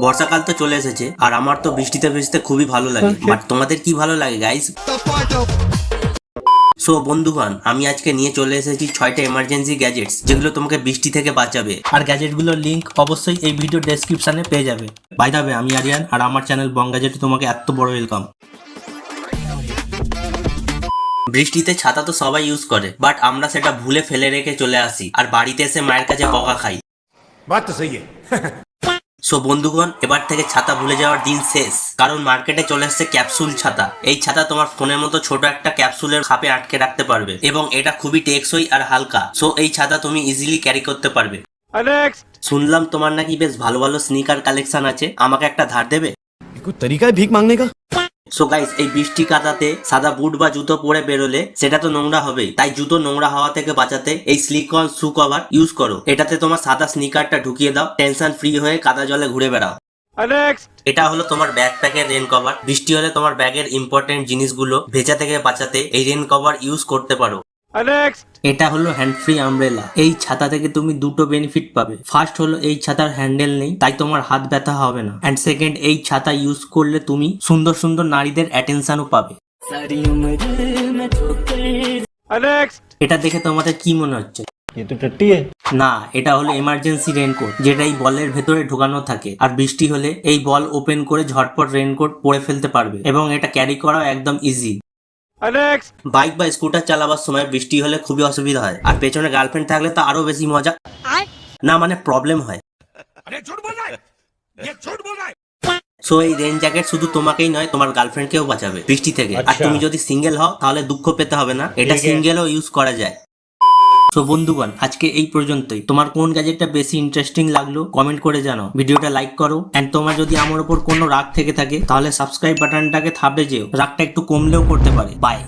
বর্ষাকাল তো চলে এসেছে আর আমার তো বৃষ্টিতে ভিজতে খুবই ভালো লাগে। বাট তোমাদের কি ভালো লাগে গাইস? সো বন্ধুগণ, আমি আজকে নিয়ে চলে এসেছি 6টা এমার্জেন্সি গ্যাজেটস যেগুলো তোমাকে বৃষ্টি থেকে বাঁচাবে। আর গ্যাজেটগুলোর লিংক অবশ্যই এই ভিডিও ডেসক্রিপশনে পেয়ে যাবে। বাই দ্য ওয়ে, আমি আরিয়ান আর আমার চ্যানেল বং গ্যাজেটে তোমাকে এত বড় ওয়েলকাম। বৃষ্টিতে ছাতা তো সবাই ইউজ করে, বাট আমরা সেটা ভুলে ফেলে রেখে চলে আসি আর বাড়িতে এসে মায়ের কাছে বকা খাই। बात तो सही है। সো বন্ধুগণ, এবার থেকে ছাতা ভুলে যাওয়ার দিন শেষ, কারণ মার্কেটে চলে এসেছে ক্যাপসুল ছাতা। এই ছাতা তোমার ফোনের মতো ছোট একটা ক্যাপসুলের খাপে আটকে রাখতে পারবে এবং এটা খুবই টেকসই আর হালকা। সো এই ছাতা তুমি ইজিলি ক্যারি করতে পারবে। শুনলাম তোমার নাকি বেশ ভালো ভালো স্নিকার কালেকশন আছে, আমাকে একটা ধার দেবে? ये कोई तरीका है भीख मांगने का? সো গাইস, এই বৃষ্টি কাদাতে সাদা বুট বা জুতো পরে বেরোলে সেটা তো নোংরা হবেই, তাই জুতো নোংরা হওয়া থেকে বাঁচাতে এই স্লিকন শু কভার ইউজ করো। এটাতে তোমার সাদা স্নিকারটা ঢুকিয়ে দাও, টেনশন ফ্রি হয়ে কাদা জলে ঘুরে বেড়াও। এটা হলো তোমার ব্যাকপ্যাকের রেন কভার। বৃষ্টি হলে তোমার ব্যাগের ইম্পর্টেন্ট জিনিসগুলো ভেজা থেকে বাঁচাতে এই রেন কভার ইউজ করতে পারো। এটা হলো হ্যান্ড ফ্রি আমব্রেলা। এই ছাতা থেকে তুমি দুটো বেনিফিট পাবে। ফার্স্ট হলো এই ছাতার হ্যান্ডেল নেই, তাই তোমার হাত ব্যথা হবে না। এন্ড সেকেন্ড, এই ছাতা ইউজ করলে তুমি সুন্দর সুন্দর নারীদের অ্যাটেনশনও পাবে। এটা দেখে তোমাদের কি মনে হচ্ছে? ये तो टट्टी है। না, এটা হলো এমার্জেন্সি রেনকোট, যেটা এই বলের ভেতরে ঢোকানো থাকে। আর বৃষ্টি হলে এই বল ওপেন করে ঝটপট রেনকোট পরে ফেলতে পারবে এবং এটা ক্যারি করাও একদম ইজি। বাইক বা স্কুটার চালাবার সময় বৃষ্টি হলে খুবই অসুবিধা হয়, আর পেছনে গার্লফ্রেন্ড থাকলে তো আরো বেশি মজা। না মানে প্রবলেম হয়। সো এই রেন জ্যাকেট শুধু তোমাকেই নয়, তোমার গার্লফ্রেন্ডকেও বাঁচাবে বৃষ্টি থেকে। আর তুমি যদি সিঙ্গেল হও তাহলে দুঃখ পেতে হবে না, এটা সিঙ্গেলও ইউজ করা যায়। তো বন্ধুগণ, আজকে এই পর্যন্তই। তোমার কোন গ্যাজেটটা বেশি ইন্টারেস্টিং লাগলো কমেন্ট করে জানাও, ভিডিওটা লাইক করো। এন্ড তোমার যদি আমার উপর কোনো রাগ থেকে থাকে তাহলে সাবস্ক্রাইব বাটনটাকে থাপড়ে যেও, রাগটা একটু কমলেও করতে পারে। বাই।